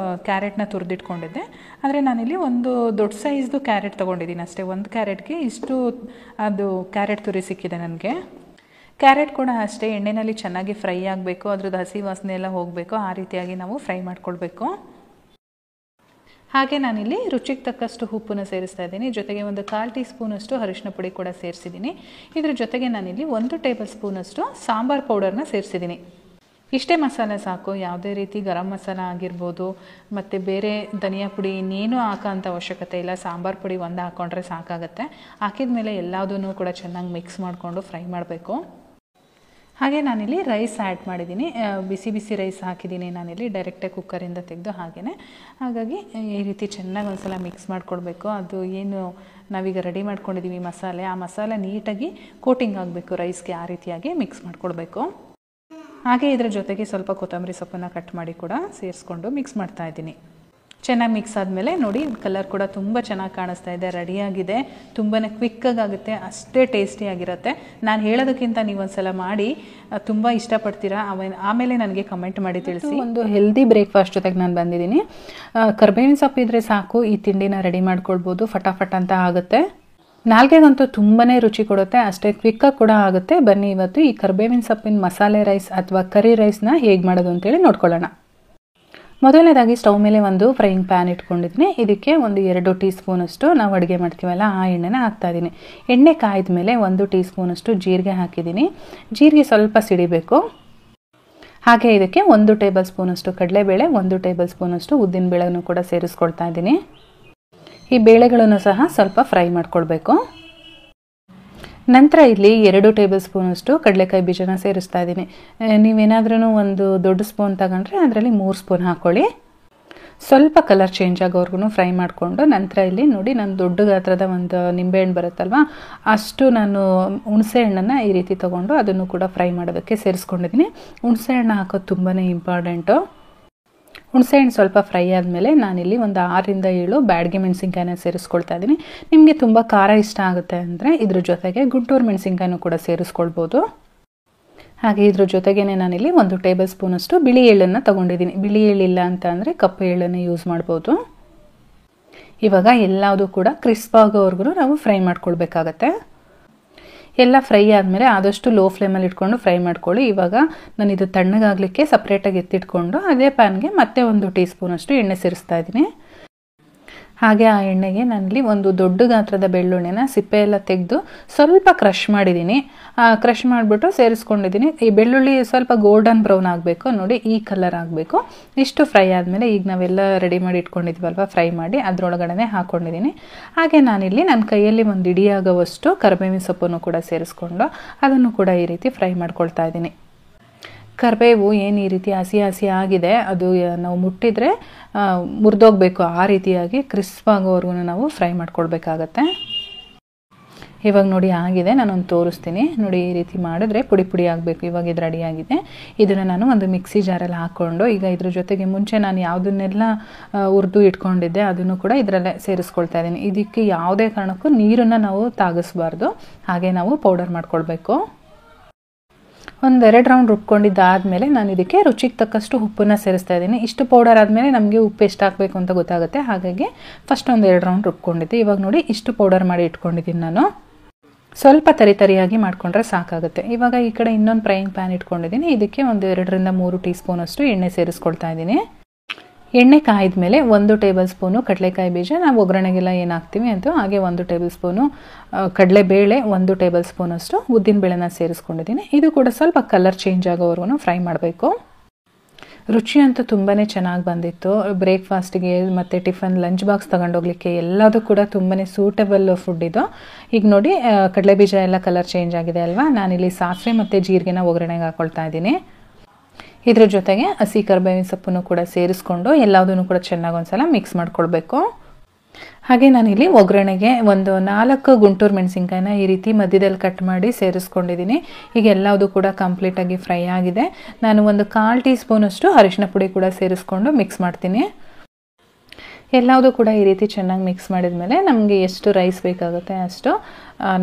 ಕ್ಯಾರೆಟ್ನ ತುರಿದಿಟ್ಕೊಂಡಿದ್ದೆ. ಆದರೆ ನಾನಿಲ್ಲಿ ಒಂದು ದೊಡ್ಡ ಸೈಜ್ದು ಕ್ಯಾರೆಟ್ ತೊಗೊಂಡಿದ್ದೀನಿ ಅಷ್ಟೇ. ಒಂದು ಕ್ಯಾರೆಟ್ಗೆ ಇಷ್ಟು ಅದು ಕ್ಯಾರೆಟ್ ತುರಿ ಸಿಕ್ಕಿದೆ ನನಗೆ. ಕ್ಯಾರೆಟ್ ಕೂಡ ಅಷ್ಟೇ ಎಣ್ಣೆಯಲ್ಲಿ ಚೆನ್ನಾಗಿ ಫ್ರೈ ಆಗಬೇಕು, ಅದ್ರದ್ದು ಹಸಿ ವಾಸನೆ ಎಲ್ಲ ಹೋಗಬೇಕು. ಆ ರೀತಿಯಾಗಿ ನಾವು ಫ್ರೈ ಮಾಡ್ಕೊಳ್ಬೇಕು. ಹಾಗೆ ನಾನಿಲ್ಲಿ ರುಚಿಗೆ ತಕ್ಕಷ್ಟು ಉಪ್ಪನ್ನು ಸೇರಿಸ್ತಾ ಇದ್ದೀನಿ. ಜೊತೆಗೆ ಒಂದು 1/4 ಟೀ ಸ್ಪೂನಷ್ಟು ಅರಿಶಿನ ಪುಡಿ ಕೂಡ ಸೇರಿಸಿದ್ದೀನಿ. ಇದ್ರ ಜೊತೆಗೆ ನಾನಿಲ್ಲಿ 1 ಟೇಬಲ್ ಸ್ಪೂನಷ್ಟು ಸಾಂಬಾರ್ ಪೌಡರ್ನ ಸೇರಿಸಿದ್ದೀನಿ. ಇಷ್ಟೇ ಮಸಾಲೆ ಸಾಕು. ಯಾವುದೇ ರೀತಿ ಗರಂ ಮಸಾಲ ಆಗಿರ್ಬೋದು ಮತ್ತು ಬೇರೆ ಧನಿಯಾ ಪುಡಿ ಇನ್ನೇನು ಹಾಕೋಂಥ ಅವಶ್ಯಕತೆ ಇಲ್ಲ. ಸಾಂಬಾರು ಪುಡಿ ಒಂದು ಹಾಕ್ಕೊಂಡ್ರೆ ಸಾಕಾಗುತ್ತೆ. ಹಾಕಿದ ಮೇಲೆ ಎಲ್ಲದನ್ನೂ ಕೂಡ ಚೆನ್ನಾಗಿ ಮಿಕ್ಸ್ ಮಾಡಿಕೊಂಡು ಫ್ರೈ ಮಾಡಬೇಕು. ಹಾಗೆ ನಾನಿಲ್ಲಿ ರೈಸ್ ಆ್ಯಡ್ ಮಾಡಿದ್ದೀನಿ. ಬಿಸಿ ಬಿಸಿ ರೈಸ್ ಹಾಕಿದ್ದೀನಿ ನಾನಿಲ್ಲಿ ಡೈರೆಕ್ಟಾಗಿ ಕುಕ್ಕರಿಂದ ತೆಗೆದು. ಹಾಗಾಗಿ ಈ ರೀತಿ ಚೆನ್ನಾಗಿ ಒಂದು ಸಲ ಮಿಕ್ಸ್ ಮಾಡ್ಕೊಳ್ಬೇಕು. ಅದು ಏನು ನಾವೀಗ ರೆಡಿ ಮಾಡ್ಕೊಂಡಿದ್ದೀವಿ ಮಸಾಲೆ, ಆ ಮಸಾಲೆ ನೀಟಾಗಿ ಕೋಟಿಂಗ್ ಆಗಬೇಕು ರೈಸ್ಗೆ. ಆ ರೀತಿಯಾಗಿ ಮಿಕ್ಸ್ ಮಾಡ್ಕೊಳ್ಬೇಕು. ಹಾಗೆ ಇದರ ಜೊತೆಗೆ ಸ್ವಲ್ಪ ಕೊತ್ತಂಬರಿ ಸೊಪ್ಪನ್ನು ಕಟ್ ಮಾಡಿ ಕೂಡ ಸೇರಿಸ್ಕೊಂಡು ಮಿಕ್ಸ್ ಮಾಡ್ತಾಯಿದ್ದೀನಿ. ಚೆನ್ನಾಗಿ ಮಿಕ್ಸ್ ಆದಮೇಲೆ ನೋಡಿ ಕಲರ್ ಕೂಡ ತುಂಬ ಚೆನ್ನಾಗಿ ಕಾಣಿಸ್ತಾ ಇದೆ, ರೆಡಿಯಾಗಿದೆ. ತುಂಬಾ ಕ್ವಿಕ್ಕಾಗುತ್ತೆ, ಅಷ್ಟೇ ಟೇಸ್ಟಿಯಾಗಿರುತ್ತೆ. ನಾನು ಹೇಳೋದಕ್ಕಿಂತ ನೀವು ಒಂದ್ಸಲ ಮಾಡಿ ತುಂಬ ಇಷ್ಟಪಡ್ತೀರಾ. ಆಮೇಲೆ ನನಗೆ ಕಮೆಂಟ್ ಮಾಡಿ ತಿಳಿಸಿ. ಒಂದು ಹೆಲ್ದಿ ಬ್ರೇಕ್ಫಾಸ್ಟ್ ಜೊತೆಗೆ ನಾನು ಬಂದಿದ್ದೀನಿ. ಕರ್ಬೇವಿನ ಸೊಪ್ಪು ಇದ್ದರೆ ಸಾಕು, ಈ ತಿಂಡಿನ ರೆಡಿ ಮಾಡ್ಕೊಳ್ಬೋದು. ಫಟಾಫಟ್ ಅಂತ ಆಗುತ್ತೆ. ನಾಲ್ಗೆಗಂತೂ ತುಂಬಾ ರುಚಿ ಕೊಡುತ್ತೆ, ಅಷ್ಟೇ ಕ್ವಿಕ್ಕಾಗಿ ಕೂಡ ಆಗುತ್ತೆ. ಬನ್ನಿ ಇವತ್ತು ಈ ಕರ್ಬೇವಿನ ಸೊಪ್ಪಿನ ಮಸಾಲೆ ರೈಸ್ ಅಥವಾ ಕರಿ ರೈಸ್ನ ಹೇಗೆ ಮಾಡೋದು ಅಂತೇಳಿ ನೋಡ್ಕೊಳ್ಳೋಣ. ಮೊದಲನೇದಾಗಿ ಸ್ಟವ್ ಮೇಲೆ ಒಂದು ಫ್ರೈಯಿಂಗ್ ಪ್ಯಾನ್ ಇಟ್ಕೊಂಡಿದ್ದೀನಿ. ಇದಕ್ಕೆ ಒಂದು 2 ಟೀ ಸ್ಪೂನಷ್ಟು ನಾವು ಅಡುಗೆ ಮಾಡ್ತೀವಲ್ಲ ಆ ಎಣ್ಣೆನ ಹಾಕ್ತಾಯಿದ್ದೀನಿ. ಎಣ್ಣೆ ಕಾಯ್ದ ಮೇಲೆ 1 ಟೀ ಸ್ಪೂನಷ್ಟು ಜೀರಿಗೆ ಹಾಕಿದ್ದೀನಿ. ಜೀರಿಗೆ ಸ್ವಲ್ಪ ಸಿಡಿಬೇಕು. ಹಾಗೆ ಇದಕ್ಕೆ 1 ಟೇಬಲ್ ಸ್ಪೂನಷ್ಟು ಕಡಲೆಬೇಳೆ, 1 ಟೇಬಲ್ ಸ್ಪೂನಷ್ಟು ಉದ್ದಿನಬೇಳೆನೂ ಕೂಡ ಸೇರಿಸ್ಕೊಳ್ತಾ ಇದ್ದೀನಿ. ಈ ಬೇಳೆಗಳನ್ನು ಸಹ ಸ್ವಲ್ಪ ಫ್ರೈ ಮಾಡ್ಕೊಳ್ಬೇಕು. ನಂತರ ಇಲ್ಲಿ 2 ಟೇಬಲ್ ಸ್ಪೂನಷ್ಟು ಕಡಲೆಕಾಯಿ ಬೀಜನ ಸೇರಿಸ್ತಾ ಇದ್ದೀನಿ. ನೀವೇನಾದ್ರೂ ಒಂದು ದೊಡ್ಡ ಸ್ಪೂನ್ ತಗೊಂಡ್ರೆ ಅದರಲ್ಲಿ 3 ಸ್ಪೂನ್ ಹಾಕ್ಕೊಳ್ಳಿ. ಸ್ವಲ್ಪ ಕಲರ್ ಚೇಂಜ್ ಆಗೋವರೆಗೂ ಫ್ರೈ ಮಾಡಿಕೊಂಡು ನಂತರ ಇಲ್ಲಿ ನೋಡಿ ನಾನು ದೊಡ್ಡ ಗಾತ್ರದ ಒಂದು ನಿಂಬೆಹಣ್ಣು ಬರುತ್ತಲ್ವ ಅಷ್ಟು ನಾನು ಹುಣಸೆ ಹಣ್ಣನ್ನು ಈ ರೀತಿ ತೊಗೊಂಡು ಅದನ್ನು ಕೂಡ ಫ್ರೈ ಮಾಡೋದಕ್ಕೆ ಸೇರಿಸ್ಕೊಂಡಿದ್ದೀನಿ. ಹುಣಸೆ ಹಣ್ಣು ಹಾಕೋದು ತುಂಬಾ ಇಂಪಾರ್ಟೆಂಟು. ಹುಣಸೆಹಣ್ಣು ಸ್ವಲ್ಪ ಫ್ರೈ ಆದಮೇಲೆ ನಾನಿಲ್ಲಿ ಒಂದು 6ರಿಂದ 7 ಬ್ಯಾಡಗಿ ಮೆಣಸಿನ್ಕಾಯಿನ ಸೇರಿಸ್ಕೊಳ್ತಾ ಇದ್ದೀನಿ. ನಿಮಗೆ ತುಂಬ ಖಾರ ಇಷ್ಟ ಆಗುತ್ತೆ ಅಂದರೆ ಇದ್ರ ಜೊತೆಗೆ ಗುಂಟೂರು ಮೆಣಸಿನ್ಕಾಯಿನೂ ಕೂಡ ಸೇರಿಸ್ಕೊಳ್ಬೋದು. ಹಾಗೆ ಇದ್ರ ಜೊತೆಗೇ ನಾನಿಲ್ಲಿ 1 ಟೇಬಲ್ ಸ್ಪೂನಷ್ಟು ಬಿಳಿ ಎಳ್ಳನ್ನು ತೊಗೊಂಡಿದ್ದೀನಿ. ಬಿಳಿ ಎಳ್ಳಿಲ್ಲ ಅಂತ ಅಂದರೆ ಕಪ್ಪು ಎಳ್ಳನ್ನು ಯೂಸ್ ಮಾಡ್ಬೋದು. ಇವಾಗ ಎಲ್ಲದೂ ಕೂಡ ಕ್ರಿಸ್ಪ್ ಆಗೋವರೆಗೂ ನಾವು ಫ್ರೈ ಮಾಡ್ಕೊಳ್ಬೇಕಾಗತ್ತೆ. ಎಲ್ಲ ಫ್ರೈ ಆದಮೇಲೆ ಆದಷ್ಟು ಲೋ ಫ್ಲೇಮಲ್ಲಿ ಇಟ್ಕೊಂಡು ಫ್ರೈ ಮಾಡ್ಕೊಳ್ಳಿ. ಇವಾಗ ನಾನು ಇದು ತಣ್ಣಗಾಗಲಿಕ್ಕೆ ಸಪ್ರೇಟಾಗಿ ಎತ್ತಿಟ್ಕೊಂಡು ಅದೇ ಪ್ಯಾನ್ಗೆ ಮತ್ತೆ 1 ಟೀ ಸ್ಪೂನಷ್ಟು ಎಣ್ಣೆ ಸೇರಿಸ್ತಾ ಇದ್ದೀನಿ. ಹಾಗೆ ಆ ಎಣ್ಣೆಗೆ ನಾನಿಲ್ಲಿ ಒಂದು ದೊಡ್ಡ ಗಾತ್ರದ ಬೆಳ್ಳುಳ್ಳಿನ ಸಿಪ್ಪೆ ಎಲ್ಲ ತೆಗೆದು ಸ್ವಲ್ಪ ಕ್ರಷ್ ಮಾಡಿದ್ದೀನಿ. ಕ್ರಷ್ ಮಾಡಿಬಿಟ್ಟು ಸೇರಿಸ್ಕೊಂಡಿದ್ದೀನಿ. ಈ ಬೆಳ್ಳುಳ್ಳಿ ಸ್ವಲ್ಪ ಗೋಲ್ಡನ್ ಬ್ರೌನ್ ಆಗಬೇಕು, ನೋಡಿ ಈ ಕಲರ್ ಆಗಬೇಕು. ಇಷ್ಟು ಫ್ರೈ ಆದಮೇಲೆ ಈಗ ನಾವೆಲ್ಲ ರೆಡಿ ಮಾಡಿ ಇಟ್ಕೊಂಡಿದ್ವಲ್ವ ಫ್ರೈ ಮಾಡಿ ಅದರೊಳಗಡೆ ಹಾಕ್ಕೊಂಡಿದ್ದೀನಿ. ಹಾಗೆ ನಾನಿಲ್ಲಿ ನನ್ನ ಕೈಯಲ್ಲಿ ಒಂದು ಇಡಿಯಾಗುವಷ್ಟು ಕರಿಬೇವಿನ ಸೊಪ್ಪನ್ನು ಕೂಡ ಸೇರಿಸ್ಕೊಂಡು ಅದನ್ನು ಕೂಡ ಈ ರೀತಿ ಫ್ರೈ ಮಾಡ್ಕೊಳ್ತಾ ಇದ್ದೀನಿ. ಕರಿಬೇವು ಏನು ಈ ರೀತಿ ಹಸಿ ಹಸಿ ಆಗಿದೆ, ಅದು ನಾವು ಮುಟ್ಟಿದರೆ ಮುರಿದೋಗ್ಬೇಕು, ಆ ರೀತಿಯಾಗಿ ಕ್ರಿಸ್ಪ್ ಆಗೋವರೆಗೂ ನಾವು ಫ್ರೈ ಮಾಡ್ಕೊಳ್ಬೇಕಾಗತ್ತೆ. ಇವಾಗ ನೋಡಿ ಆಗಿದೆ, ನಾನೊಂದು ತೋರಿಸ್ತೀನಿ ನೋಡಿ. ಈ ರೀತಿ ಮಾಡಿದ್ರೆ ಪುಡಿ ಪುಡಿ ಆಗಬೇಕು. ಇವಾಗ ಇದು ರೆಡಿಯಾಗಿದೆ. ಇದನ್ನು ನಾನು ಒಂದು ಮಿಕ್ಸಿ ಜಾರಲ್ಲಿ ಹಾಕ್ಕೊಂಡು, ಈಗ ಇದ್ರ ಜೊತೆಗೆ ಮುಂಚೆ ನಾನು ಯಾವುದನ್ನೆಲ್ಲ ಹುರಿದು ಇಟ್ಕೊಂಡಿದ್ದೆ ಅದನ್ನು ಕೂಡ ಇದರಲ್ಲೇ ಸೇರಿಸ್ಕೊಳ್ತಾ ಇದ್ದೀನಿ. ಇದಕ್ಕೆ ಯಾವುದೇ ಕಾರಣಕ್ಕೂ ನೀರನ್ನು ನಾವು ತಾಗಿಸ್ಬಾರ್ದು, ಹಾಗೆ ನಾವು ಪೌಡರ್ ಮಾಡ್ಕೊಳ್ಬೇಕು. ಒಂದೆರಡು ರೌಂಡ್ ರುಬ್ಕೊಂಡಿದ್ದಾದಮೇಲೆ ನಾನು ಇದಕ್ಕೆ ರುಚಿಗೆ ತಕ್ಕಷ್ಟು ಉಪ್ಪನ್ನು ಸೇರಿಸ್ತಾ ಇದ್ದೀನಿ. ಇಷ್ಟು ಪೌಡರ್ ಆದಮೇಲೆ ನಮಗೆ ಉಪ್ಪು ಎಷ್ಟು ಹಾಕಬೇಕು ಅಂತ ಗೊತ್ತಾಗುತ್ತೆ, ಹಾಗಾಗಿ ಫಸ್ಟ್ ಒಂದು 2 ರೌಂಡ್ ರುಬ್ಕೊಂಡಿದ್ದೆ. ಇವಾಗ ನೋಡಿ ಇಷ್ಟು ಪೌಡರ್ ಮಾಡಿ ಇಟ್ಕೊಂಡಿದ್ದೀನಿ ನಾನು. ಸ್ವಲ್ಪ ತರಿಯಾಗಿ ಮಾಡಿಕೊಂಡ್ರೆ ಸಾಕಾಗುತ್ತೆ. ಇವಾಗ ಈ ಕಡೆ ಇನ್ನೊಂದು ಫ್ರೈಯಿಂಗ್ ಪ್ಯಾನ್ ಇಟ್ಕೊಂಡಿದ್ದೀನಿ. ಇದಕ್ಕೆ ಒಂದು 2 ರಿಂದ 3 ಟೀ ಸ್ಪೂನಷ್ಟು ಎಣ್ಣೆ ಸೇರಿಸ್ಕೊಳ್ತಾ ಇದ್ದೀನಿ. ಎಣ್ಣೆ ಕಾಯ್ದ ಮೇಲೆ 1 ಟೇಬಲ್ ಸ್ಪೂನು ಕಡಲೆಕಾಯಿ ಬೀಜ, ನಾವು ಒಗ್ಗರಣೆಗೆಲ್ಲ ಏನು ಹಾಕ್ತೀವಿ ಅಂತ, ಹಾಗೆ 1 ಟೇಬಲ್ ಸ್ಪೂನು ಕಡಲೆಬೇಳೆ, 1 ಟೇಬಲ್ ಸ್ಪೂನಷ್ಟು ಉದ್ದಿನಬೇಳೆನ ಸೇರಿಸ್ಕೊಂಡಿದ್ದೀನಿ. ಇದು ಕೂಡ ಸ್ವಲ್ಪ ಕಲರ್ ಚೇಂಜ್ ಆಗೋವರೆಗೂ ಫ್ರೈ ಮಾಡಬೇಕು. ರುಚಿ ಅಂತೂ ತುಂಬಾ ಚೆನ್ನಾಗಿ ಬಂದಿತ್ತು. ಬ್ರೇಕ್ಫಾಸ್ಟಿಗೆ ಮತ್ತು ಟಿಫನ್, ಲಂಚ್ ಬಾಕ್ಸ್ ತೊಗೊಂಡೋಗ್ಲಿಕ್ಕೆ ಎಲ್ಲದೂ ಕೂಡ ತುಂಬಾ ಸೂಟಬಲ್ ಫುಡ್ ಇದು. ಈಗ ನೋಡಿ ಕಡಲೆ ಬೀಜ ಎಲ್ಲ ಕಲರ್ ಚೇಂಜ್ ಆಗಿದೆ ಅಲ್ವಾ. ನಾನಿಲ್ಲಿ ಸಾಸಿವೆ ಮತ್ತು ಜೀರಿಗೆನ ಒಗ್ಗರಣೆಗೆ ಹಾಕ್ಕೊಳ್ತಾ ಇದ್ದೀನಿ. ಇದ್ರ ಜೊತೆಗೆ ಹಸಿ ಕರಿಬೇವಿನ ಸೊಪ್ಪನ್ನು ಕೂಡ ಸೇರಿಸ್ಕೊಂಡು ಎಲ್ಲದನ್ನು ಕೂಡ ಚೆನ್ನಾಗಿ ಒಂದ್ಸಲ ಮಿಕ್ಸ್ ಮಾಡ್ಕೊಳ್ಬೇಕು. ಹಾಗೆ ನಾನಿಲ್ಲಿ ಒಗ್ಗರಣೆಗೆ ಒಂದು 4 ಗುಂಟೂರು ಮೆಣಸಿನ್ಕಾಯಿನ ಈ ರೀತಿ ಮಧ್ಯದಲ್ಲಿ ಕಟ್ ಮಾಡಿ ಸೇರಿಸ್ಕೊಂಡಿದ್ದೀನಿ. ಈಗ ಎಲ್ಲದೂ ಕೂಡ ಕಂಪ್ಲೀಟಾಗಿ ಫ್ರೈ ಆಗಿದೆ. ನಾನು ಒಂದು 1/4 ಟೀ ಸ್ಪೂನಷ್ಟು ಅರಿಶಿನ ಪುಡಿ ಕೂಡ ಸೇರಿಸ್ಕೊಂಡು ಮಿಕ್ಸ್ ಮಾಡ್ತೀನಿ. ಎಲ್ಲದೂ ಕೂಡ ಈ ರೀತಿ ಚೆನ್ನಾಗಿ ಮಿಕ್ಸ್ ಮಾಡಿದ ಮೇಲೆ ನಮಗೆ ಎಷ್ಟು ರೈಸ್ ಬೇಕಾಗುತ್ತೆ ಅಷ್ಟು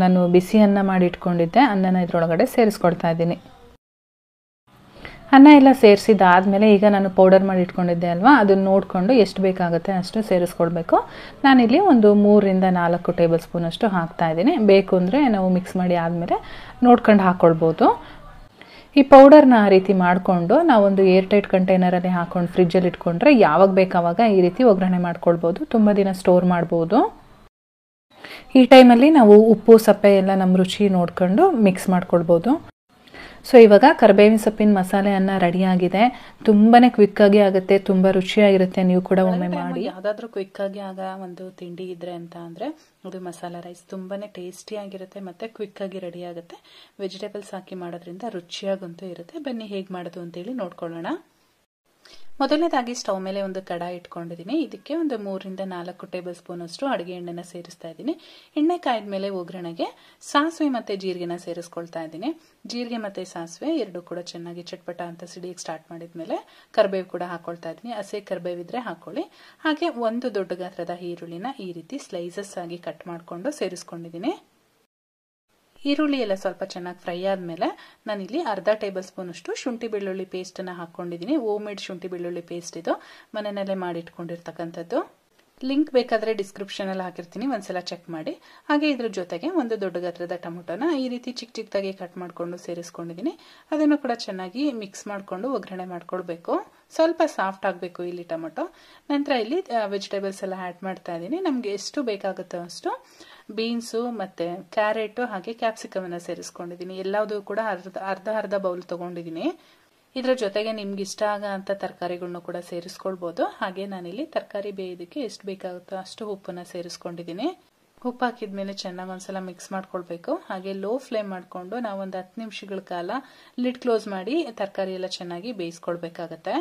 ನಾನು ಬಿಸಿ ಅನ್ನ ಮಾಡಿ ಇಟ್ಕೊಂಡಿದ್ದೆ, ಅನ್ನನ ಇದರೊಳಗಡೆ ಸೇರಿಸ್ಕೊಳ್ತಾ ಇದ್ದೀನಿ. ಅನ್ನ ಎಲ್ಲ ಸೇರಿಸಿದಾದ್ಮೇಲೆ ಈಗ ನಾನು ಪೌಡರ್ ಮಾಡಿ ಇಟ್ಕೊಂಡಿದ್ದೆ ಅಲ್ವಾ, ಅದನ್ನು ನೋಡಿಕೊಂಡು ಎಷ್ಟು ಬೇಕಾಗುತ್ತೆ ಅಷ್ಟು ಸೇರಿಸ್ಕೊಳ್ಬೇಕು. ನಾನಿಲ್ಲಿ ಒಂದು 3 ರಿಂದ 4 ಟೇಬಲ್ ಸ್ಪೂನಷ್ಟು ಹಾಕ್ತಾ ಇದ್ದೀನಿ. ಬೇಕು ಅಂದರೆ ನಾವು ಮಿಕ್ಸ್ ಮಾಡಿ ಆದಮೇಲೆ ನೋಡ್ಕೊಂಡು ಹಾಕ್ಕೊಳ್ಬೋದು. ಈ ಪೌಡರ್ನ ಆ ರೀತಿ ಮಾಡಿಕೊಂಡು ನಾವೊಂದು ಏರ್ ಟೈಟ್ ಕಂಟೈನರಲ್ಲಿ ಹಾಕ್ಕೊಂಡು ಫ್ರಿಜ್ಜಲ್ಲಿ ಇಟ್ಕೊಂಡ್ರೆ ಯಾವಾಗ ಬೇಕಾವಾಗ ಈ ರೀತಿ ಒಗ್ಗರಣೆ ಮಾಡ್ಕೊಳ್ಬೋದು, ತುಂಬ ದಿನ ಸ್ಟೋರ್ ಮಾಡ್ಬೋದು. ಈ ಟೈಮಲ್ಲಿ ನಾವು ಉಪ್ಪು ಸಪ್ಪೆ ಎಲ್ಲ ನಮ್ಮ ರುಚಿ ನೋಡ್ಕೊಂಡು ಮಿಕ್ಸ್ ಮಾಡ್ಕೊಳ್ಬೋದು. ಸೊ ಇವಾಗ ಕರಿಬೇವಿನ ಸೊಪ್ಪಿನ ಮಸಾಲೆ ಅನ್ನ ರೆಡಿಯಾಗಿದೆ. ತುಂಬಾ ಕ್ವಿಕ್ಕಾಗಿ ಆಗುತ್ತೆ, ತುಂಬ ರುಚಿಯಾಗಿರುತ್ತೆ. ನೀವು ಕೂಡ ಒಮ್ಮೆ ಮಾಡಿ. ಯಾವುದಾದ್ರೂ ಕ್ವಿಕ್ಕಾಗಿ ಆಗ ಒಂದು ತಿಂಡಿ ಇದ್ರೆ ಅಂತ ಅಂದರೆ ಅದು ಮಸಾಲ ರೈಸ್ ತುಂಬಾ ಟೇಸ್ಟಿಯಾಗಿರುತ್ತೆ ಮತ್ತು ಕ್ವಿಕ್ಕಾಗಿ ರೆಡಿ ಆಗುತ್ತೆ. ವೆಜಿಟೇಬಲ್ಸ್ ಹಾಕಿ ಮಾಡೋದ್ರಿಂದ ರುಚಿಯಾಗಂತೂ ಇರುತ್ತೆ. ಬನ್ನಿ ಹೇಗೆ ಮಾಡೋದು ಅಂತೇಳಿ ನೋಡ್ಕೊಳ್ಳೋಣ. ಮೊದಲನೇದಾಗಿ ಸ್ಟವ್ ಮೇಲೆ ಒಂದು ಕಡಾಯಿ ಇಟ್ಕೊಂಡಿದ್ದೀನಿ. ಇದಕ್ಕೆ ಒಂದು 3 ರಿಂದ 4 ಟೇಬಲ್ ಸ್ಪೂನಷ್ಟು ಅಡುಗೆ ಎಣ್ಣೆನ ಸೇರಿಸ್ತಾ ಇದ್ದೀನಿ. ಎಣ್ಣೆ ಕಾಯ್ದ ಮೇಲೆ ಒಗ್ಗರಣೆಗೆ ಸಾಸಿವೆ ಮತ್ತು ಜೀರಿಗೆನ ಸೇರಿಸ್ಕೊಳ್ತಾ ಇದ್ದೀನಿ. ಜೀರಿಗೆ ಮತ್ತು ಸಾಸಿವೆ ಎರಡು ಕೂಡ ಚೆನ್ನಾಗಿ ಚಟ್ಪಟ ಅಂತ ಸಿಡಿಯಕ್ಕೆ ಸ್ಟಾರ್ಟ್ ಮಾಡಿದ್ಮೇಲೆ ಕರಿಬೇವು ಕೂಡ ಹಾಕೊಳ್ತಾ ಇದ್ದೀನಿ. ಹಸಿ ಕರಿಬೇವಿದ್ರೆ ಹಾಕೊಳ್ಳಿ. ಹಾಗೆ ಒಂದು ದೊಡ್ಡ ಗಾತ್ರದ ಈರುಳ್ಳಿನ ಈ ರೀತಿ ಸ್ಲೈಸಸ್ ಆಗಿ ಕಟ್ ಮಾಡಿಕೊಂಡು ಸೇರಿಸ್ಕೊಂಡಿದ್ದೀನಿ. ಈರುಳ್ಳಿ ಎಲ್ಲ ಸ್ವಲ್ಪ ಚೆನ್ನಾಗಿ ಫ್ರೈ ಆದಮೇಲೆ ನಾನಿಲ್ಲಿ ಅರ್ಧ ಟೇಬಲ್ ಸ್ಪೂನ್ ಅಷ್ಟು ಶುಂಠಿ ಬೆಳ್ಳುಳ್ಳಿ ಪೇಸ್ಟನ್ನು ಹಾಕ್ಕೊಂಡಿದ್ದೀನಿ. ಹೋಮ್ ಮೇಡ್ ಶುಂಠಿ ಬೆಳ್ಳುಳ್ಳಿ ಪೇಸ್ಟ್ ಇದು, ಮನೆಯಲ್ಲೇ ಮಾಡಿಟ್ಕೊಂಡಿರ್ತಕ್ಕಂಥದ್ದು. ಲಿಂಕ್ ಬೇಕಾದರೆ ಡಿಸ್ಕ್ರಿಪ್ಷನಲ್ಲಿ ಹಾಕಿರ್ತೀನಿ, ಒಂದ್ಸಲ ಚೆಕ್ ಮಾಡಿ. ಹಾಗೆ ಇದ್ರ ಜೊತೆಗೆ ಒಂದು ದೊಡ್ಡ ಗಾತ್ರದ ಟೊಮೊಟೊನ ಈ ರೀತಿ ಚಿಕ್ಕ ಚಿಕ್ಕದಾಗಿ ಕಟ್ ಮಾಡಿಕೊಂಡು ಸೇರಿಸ್ಕೊಂಡಿದ್ದೀನಿ. ಅದನ್ನು ಕೂಡ ಚೆನ್ನಾಗಿ ಮಿಕ್ಸ್ ಮಾಡಿಕೊಂಡು ಒಗ್ಗರಣೆ ಮಾಡ್ಕೊಳ್ಬೇಕು. ಸ್ವಲ್ಪ ಸಾಫ್ಟ್ ಆಗಬೇಕು ಇಲ್ಲಿ ಟೊಮೊಟೊ. ನಂತರ ಇಲ್ಲಿ ವೆಜಿಟೇಬಲ್ಸ್ ಎಲ್ಲ ಆ್ಯಡ್ ಮಾಡ್ತಾ ಇದ್ದೀನಿ. ನಮಗೆ ಎಷ್ಟು ಬೇಕಾಗುತ್ತೋ ಅಷ್ಟು ಬೀನ್ಸು ಮತ್ತು ಕ್ಯಾರೆಟು ಹಾಗೆ ಕ್ಯಾಪ್ಸಿಕಮನ್ನು ಸೇರಿಸ್ಕೊಂಡಿದ್ದೀನಿ. ಎಲ್ಲದೂ ಕೂಡ ಅರ್ಧ ಬೌಲ್ ತೊಗೊಂಡಿದ್ದೀನಿ. ಇದರ ಜೊತೆಗೆ ನಿಮ್ಗೆ ಇಷ್ಟ ಆಗೋಂಥ ತರಕಾರಿಗಳನ್ನೂ ಕೂಡ ಸೇರಿಸ್ಕೊಳ್ಬೋದು. ಹಾಗೆ ನಾನಿಲ್ಲಿ ತರಕಾರಿ ಬೇಯೋದಕ್ಕೆ ಎಷ್ಟು ಬೇಕಾಗುತ್ತೋ ಅಷ್ಟು ಉಪ್ಪನ್ನು ಸೇರಿಸ್ಕೊಂಡಿದ್ದೀನಿ. ಉಪ್ಪು ಹಾಕಿದ್ಮೇಲೆ ಚೆನ್ನಾಗಿ ಒಂದ್ಸಲ ಮಿಕ್ಸ್ ಮಾಡ್ಕೊಳ್ಬೇಕು. ಹಾಗೆ ಲೋ ಫ್ಲೇಮ್ ಮಾಡಿಕೊಂಡು ನಾವು ಒಂದು 10 ನಿಮಿಷಗಳ ಕಾಲ ಲಿಡ್ ಕ್ಲೋಸ್ ಮಾಡಿ ತರಕಾರಿ ಎಲ್ಲ ಚೆನ್ನಾಗಿ ಬೇಯಿಸ್ಕೊಳ್ಬೇಕಾಗತ್ತೆ.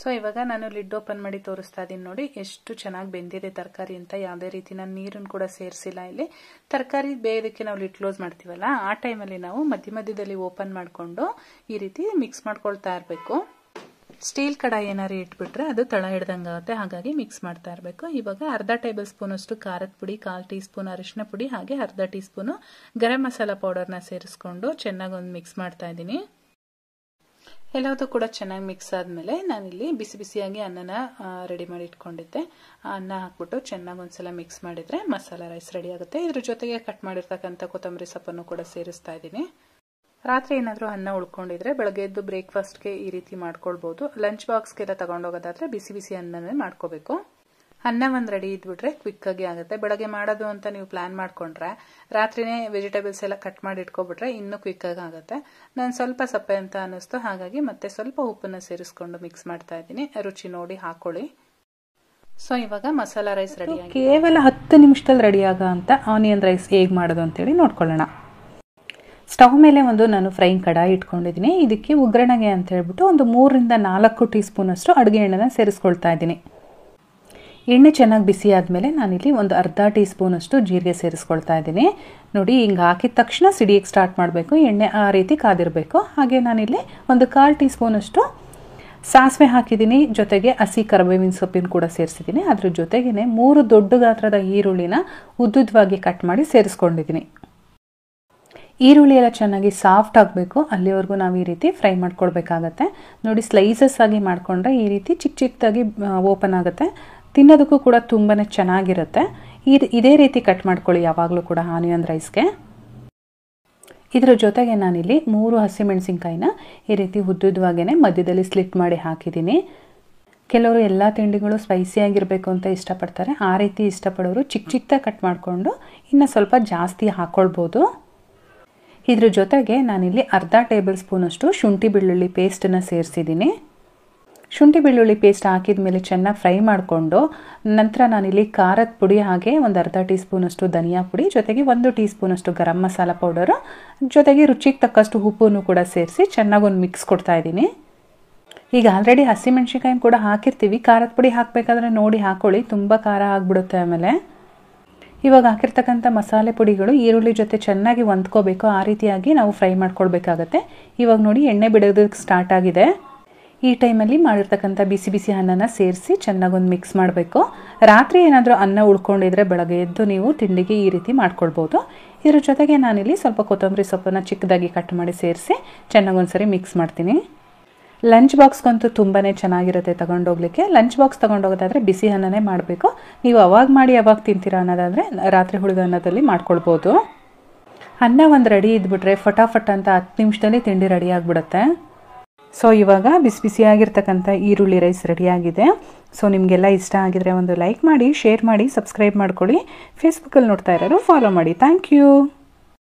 ಸೊ ಇವಾಗ ನಾನು ಲಿಡ್ ಓಪನ್ ಮಾಡಿ ತೋರಿಸ್ತಾ ಇದ್ದೀನಿ. ನೋಡಿ ಎಷ್ಟು ಚೆನ್ನಾಗಿ ಬೆಂದಿದೆ ತರಕಾರಿ ಅಂತ. ಯಾವುದೇ ರೀತಿ ನಾನು ನೀರನ್ನು ಕೂಡ ಸೇರಿಸಿಲ್ಲ. ಇಲ್ಲಿ ತರಕಾರಿ ಬೇಯೋದಕ್ಕೆ ನಾವು ಲಿಡ್ ಕ್ಲೋಸ್ ಮಾಡ್ತೀವಲ್ಲ, ಆ ಟೈಮಲ್ಲಿ ನಾವು ಮಧ್ಯದಲ್ಲಿ ಓಪನ್ ಮಾಡಿಕೊಂಡು ಈ ರೀತಿ ಮಿಕ್ಸ್ ಮಾಡ್ಕೊಳ್ತಾ ಇರಬೇಕು. ಸ್ಟೀಲ್ ಕಡಾಯಿ ಏನಾರು ಇಟ್ಬಿಟ್ರೆ ಅದು ತಳ ಹಿಡ್ದಂಗೆ ಆಗುತ್ತೆ, ಹಾಗಾಗಿ ಮಿಕ್ಸ್ ಮಾಡ್ತಾ ಇರಬೇಕು. ಇವಾಗ ಅರ್ಧ ಟೇಬಲ್ ಸ್ಪೂನ್ ಅಷ್ಟು ಖಾರದ ಪುಡಿ, 1/4 ಟೀ ಸ್ಪೂನ್ ಅರಿಶಿನ ಪುಡಿ, ಹಾಗೆ ಅರ್ಧ ಟೀ ಸ್ಪೂನು ಗರಂ ಮಸಾಲ ಪೌಡರ್ನ ಸೇರಿಸ್ಕೊಂಡು ಚೆನ್ನಾಗಿ ಒಂದು ಮಿಕ್ಸ್ ಮಾಡ್ತಾ ಇದ್ದೀನಿ. ಎಲ್ಲದೂ ಕೂಡ ಚೆನ್ನಾಗಿ ಮಿಕ್ಸ್ ಆದಮೇಲೆ ನಾನಿಲ್ಲಿ ಬಿಸಿ ಬಿಸಿಯಾಗಿ ಅನ್ನನ ರೆಡಿ ಮಾಡಿ ಇಟ್ಕೊಂಡಿದ್ದೆ. ಅನ್ನ ಹಾಕ್ಬಿಟ್ಟು ಚೆನ್ನಾಗಿ ಒಂದ್ಸಲ ಮಿಕ್ಸ್ ಮಾಡಿದರೆ ಮಸಾಲ ರೈಸ್ ರೆಡಿ ಆಗುತ್ತೆ. ಇದ್ರ ಜೊತೆಗೆ ಕಟ್ ಮಾಡಿರ್ತಕ್ಕಂಥ ಕೊತ್ತಂಬರಿ ಸೊಪ್ಪನ್ನು ಕೂಡ ಸೇರಿಸ್ತಾ ಇದ್ದೀನಿ. ರಾತ್ರಿ ಏನಾದರೂ ಅನ್ನ ಉಳ್ಕೊಂಡಿದ್ರೆ ಬೆಳಗ್ಗೆ ಎದ್ದು ಬ್ರೇಕ್ಫಾಸ್ಟ್ಗೆ ಈ ರೀತಿ ಮಾಡ್ಕೊಳ್ಬೋದು. ಲಂಚ್ ಬಾಕ್ಸ್ಗೆಲ್ಲ ತಗೊಂಡೋಗೋದಾದ್ರೆ ಬಿಸಿ ಬಿಸಿ ಅನ್ನನೇ ಮಾಡ್ಕೋಬೇಕು. ಅನ್ನ ಒಂದು ರೆಡಿ ಇದ್ಬಿಟ್ರೆ ಕ್ವಿಕ್ಕಾಗಿ ಆಗುತ್ತೆ. ಬೆಳಗ್ಗೆ ಮಾಡೋದು ಅಂತ ನೀವು ಪ್ಲಾನ್ ಮಾಡ್ಕೊಂಡ್ರೆ ರಾತ್ರಿನೇ ವೆಜಿಟೇಬಲ್ಸ್ ಎಲ್ಲ ಕಟ್ ಮಾಡಿ ಇಟ್ಕೊಬಿಟ್ರೆ ಇನ್ನೂ ಕ್ವಿಕ್ಕಾಗಿ ಆಗುತ್ತೆ. ನಾನು ಸ್ವಲ್ಪ ಸಪ್ಪೆ ಅಂತ ಅನ್ನಿಸ್ತು, ಹಾಗಾಗಿ ಮತ್ತೆ ಸ್ವಲ್ಪ ಉಪ್ಪನ್ನು ಸೇರಿಸ್ಕೊಂಡು ಮಿಕ್ಸ್ ಮಾಡ್ತಾ ಇದ್ದೀನಿ. ರುಚಿ ನೋಡಿ ಹಾಕೊಳ್ಳಿ. ಸೊ ಇವಾಗ ಮಸಾಲ ರೈಸ್ ರೆಡಿ ಆಗಿ ಕೇವಲ 10 ನಿಮಿಷದಲ್ಲಿ ರೆಡಿ ಆಗೋ ಅಂತ ಆನಿಯನ್ ರೈಸ್ ಹೇಗೆ ಮಾಡೋದು ಅಂತೇಳಿ ನೋಡ್ಕೊಳ್ಳೋಣ. ಸ್ಟವ್ ಮೇಲೆ ಒಂದು ನಾನು ಫ್ರೈಯಿಂಗ್ ಕಡಾಯಿ ಇಟ್ಕೊಂಡಿದ್ದೀನಿ. ಇದಕ್ಕೆ ಒಗ್ಗರಣೆಗೆ ಅಂತ ಹೇಳ್ಬಿಟ್ಟು ಒಂದು 3 ರಿಂದ 4 ಟೀ ಸ್ಪೂನಷ್ಟು ಅಡುಗೆ ಎಣ್ಣೆನ ಸೇರಿಸ್ಕೊಳ್ತಾ ಇದ್ದೀನಿ. ಎಣ್ಣೆ ಚೆನ್ನಾಗಿ ಬಿಸಿ ಆದಮೇಲೆ ನಾನಿಲ್ಲಿ ಒಂದು ಅರ್ಧ ಟೀ ಸ್ಪೂನಷ್ಟು ಜೀರಿಗೆ ಸೇರಿಸ್ಕೊಳ್ತಾ ಇದ್ದೀನಿ. ನೋಡಿ, ಹಿಂಗೆ ಹಾಕಿದ ತಕ್ಷಣ ಸಿಡಿಯೋಕ್ಕೆ ಸ್ಟಾರ್ಟ್ ಮಾಡಬೇಕು, ಎಣ್ಣೆ ಆ ರೀತಿ ಕಾದಿರಬೇಕು. ಹಾಗೆ ನಾನಿಲ್ಲಿ ಒಂದು 1/4 ಟೀ ಸ್ಪೂನಷ್ಟು ಸಾಸಿವೆ ಹಾಕಿದ್ದೀನಿ, ಜೊತೆಗೆ ಹಸಿ ಕರಿಬೇವಿನ ಸೊಪ್ಪಿನ ಕೂಡ ಸೇರಿಸಿದ್ದೀನಿ. ಅದ್ರ ಜೊತೆಗೇ 3 ದೊಡ್ಡ ಗಾತ್ರದ ಈರುಳ್ಳಿನ ಉದ್ದುದ್ದವಾಗಿ ಕಟ್ ಮಾಡಿ ಸೇರಿಸ್ಕೊಂಡಿದ್ದೀನಿ. ಈರುಳ್ಳಿ ಎಲ್ಲ ಚೆನ್ನಾಗಿ ಸಾಫ್ಟ್ ಆಗಬೇಕು, ಅಲ್ಲಿವರೆಗೂ ನಾವು ಈ ರೀತಿ ಫ್ರೈ ಮಾಡ್ಕೊಳ್ಬೇಕಾಗತ್ತೆ. ನೋಡಿ, ಸ್ಲೈಸಸ್ ಆಗಿ ಮಾಡಿಕೊಂಡ್ರೆ ಈ ರೀತಿ ಚಿಕ್ಕ ಚಿಕ್ಕದಾಗಿ ಓಪನ್ ಆಗುತ್ತೆ, ತಿನ್ನೋದಕ್ಕೂ ಕೂಡ ತುಂಬಾ ಚೆನ್ನಾಗಿರುತ್ತೆ. ಇದೇ ರೀತಿ ಕಟ್ ಮಾಡ್ಕೊಳ್ಳಿ ಯಾವಾಗಲೂ ಕೂಡ ಆನಿಯನ್ ರೈಸ್ಗೆ. ಇದರ ಜೊತೆಗೆ ನಾನಿಲ್ಲಿ 3 ಹಸಿಮೆಣಸಿನ್ಕಾಯಿನ ಈ ರೀತಿ ಉದ್ದುದ್ದವಾಗೇ ಮಧ್ಯದಲ್ಲಿ ಸ್ಲಿಟ್ ಮಾಡಿ ಹಾಕಿದ್ದೀನಿ. ಕೆಲವರು ಎಲ್ಲ ತಿಂಡಿಗಳು ಸ್ಪೈಸಿಯಾಗಿರಬೇಕು ಅಂತ ಇಷ್ಟಪಡ್ತಾರೆ. ಆ ರೀತಿ ಇಷ್ಟಪಡೋರು ಚಿಕ್ಕ ಚಿಕ್ಕದಾಗಿ ಕಟ್ ಮಾಡಿಕೊಂಡು ಇನ್ನು ಸ್ವಲ್ಪ ಜಾಸ್ತಿ ಹಾಕ್ಕೊಳ್ಬೋದು. ಇದ್ರ ಜೊತೆಗೆ ನಾನಿಲ್ಲಿ ಅರ್ಧ ಟೇಬಲ್ ಸ್ಪೂನಷ್ಟು ಶುಂಠಿ ಬೆಳ್ಳುಳ್ಳಿ ಪೇಸ್ಟನ್ನು ಸೇರಿಸಿದ್ದೀನಿ. ಶುಂಠಿ ಬೆಳ್ಳುಳ್ಳಿ ಪೇಸ್ಟ್ ಹಾಕಿದ ಮೇಲೆ ಚೆನ್ನಾಗಿ ಫ್ರೈ ಮಾಡಿಕೊಂಡು ನಂತರ ನಾನಿಲ್ಲಿ ಖಾರದ ಪುಡಿ, ಹಾಗೆ ಒಂದು ಅರ್ಧ ಟೀ ಸ್ಪೂನಷ್ಟು ಧನಿಯಾ ಪುಡಿ, ಜೊತೆಗೆ 1 ಟೀ ಸ್ಪೂನಷ್ಟು ಗರಂ ಮಸಾಲ ಪೌಡರು, ಜೊತೆಗೆ ರುಚಿಗೆ ತಕ್ಕಷ್ಟು ಉಪ್ಪನ್ನು ಕೂಡ ಸೇರಿಸಿ ಚೆನ್ನಾಗಿ ಒಂದು ಮಿಕ್ಸ್ ಕೊಡ್ತಾ ಇದ್ದೀನಿ. ಈಗ ಆಲ್ರೆಡಿ ಹಸಿಮೆಣ್ಸಿನ್ಕಾಯಿನ ಕೂಡ ಹಾಕಿರ್ತೀವಿ, ಖಾರದ ಪುಡಿ ಹಾಕಬೇಕಾದ್ರೆ ನೋಡಿ ಹಾಕ್ಕೊಳ್ಳಿ, ತುಂಬ ಖಾರ ಆಗಿಬಿಡುತ್ತೆ. ಆಮೇಲೆ ಇವಾಗ ಹಾಕಿರ್ತಕ್ಕಂಥ ಮಸಾಲೆ ಪುಡಿಗಳು ಈರುಳ್ಳಿ ಜೊತೆ ಚೆನ್ನಾಗಿ ಹೊಂದ್ಕೋಬೇಕು, ಆ ರೀತಿಯಾಗಿ ನಾವು ಫ್ರೈ ಮಾಡ್ಕೊಳ್ಬೇಕಾಗತ್ತೆ. ಇವಾಗ ನೋಡಿ, ಎಣ್ಣೆ ಬಿಡೋದಕ್ಕೆ ಸ್ಟಾರ್ಟ್ ಆಗಿದೆ. ಈ ಟೈಮಲ್ಲಿ ಮಾಡಿರ್ತಕ್ಕಂಥ ಬಿಸಿ ಬಿಸಿ ಅನ್ನನ ಸೇರಿಸಿ ಚೆನ್ನಾಗೊಂದು ಮಿಕ್ಸ್ ಮಾಡಬೇಕು. ರಾತ್ರಿ ಏನಾದರೂ ಅನ್ನ ಉಳ್ಕೊಂಡಿದ್ರೆ ಬೆಳಗ್ಗೆ ಎದ್ದು ನೀವು ತಿಂಡಿಗೆ ಈ ರೀತಿ ಮಾಡ್ಕೊಳ್ಬೋದು. ಇದರ ಜೊತೆಗೆ ನಾನಿಲ್ಲಿ ಸ್ವಲ್ಪ ಕೊತ್ತಂಬರಿ ಸೊಪ್ಪನ್ನು ಚಿಕ್ಕದಾಗಿ ಕಟ್ ಮಾಡಿ ಸೇರಿಸಿ ಚೆನ್ನಾಗೊಂದ್ಸರಿ ಮಿಕ್ಸ್ ಮಾಡ್ತೀನಿ. ಲಂಚ್ ಬಾಕ್ಸ್ಗಂತೂ ತುಂಬಾ ಚೆನ್ನಾಗಿರುತ್ತೆ ತಗೊಂಡೋಗ್ಲಿಕ್ಕೆ. ಲಂಚ್ ಬಾಕ್ಸ್ ತೊಗೊಂಡೋಗೋದಾದರೆ ಬಿಸಿ ಅನ್ನನೇ ಮಾಡಬೇಕು. ನೀವು ಅವಾಗ ಮಾಡಿ ಅವಾಗ ತಿಂತೀರಾ ಅನ್ನೋದಾದರೆ ರಾತ್ರಿ ಉಳಿದ ಅನ್ನದಲ್ಲಿ ಮಾಡ್ಕೊಳ್ಬೋದು. ಅನ್ನ ಒಂದು ರೆಡಿ ಇದ್ಬಿಟ್ರೆ ಫಟಾಫಟ್ ಅಂತ 10 ನಿಮಿಷದಲ್ಲಿ ತಿಂಡಿ ರೆಡಿ ಆಗಿಬಿಡುತ್ತೆ. ಸೊ ಇವಾಗ ಬಿಸಿ ಬಿಸಿಯಾಗಿರ್ತಕ್ಕಂಥ ಈರುಳ್ಳಿ ರೈಸ್ ರೆಡಿಯಾಗಿದೆ. ಸೊ ನಿಮಗೆಲ್ಲ ಇಷ್ಟ ಆಗಿದ್ರೆ ಒಂದು ಲೈಕ್ ಮಾಡಿ, ಶೇರ್ ಮಾಡಿ, ಸಬ್ಸ್ಕ್ರೈಬ್ ಮಾಡ್ಕೊಳ್ಳಿ. ಫೇಸ್ಬುಕ್ಕಲ್ಲಿ ನೋಡ್ತಾ ಇರೋರು ಫಾಲೋ ಮಾಡಿ. Thank you.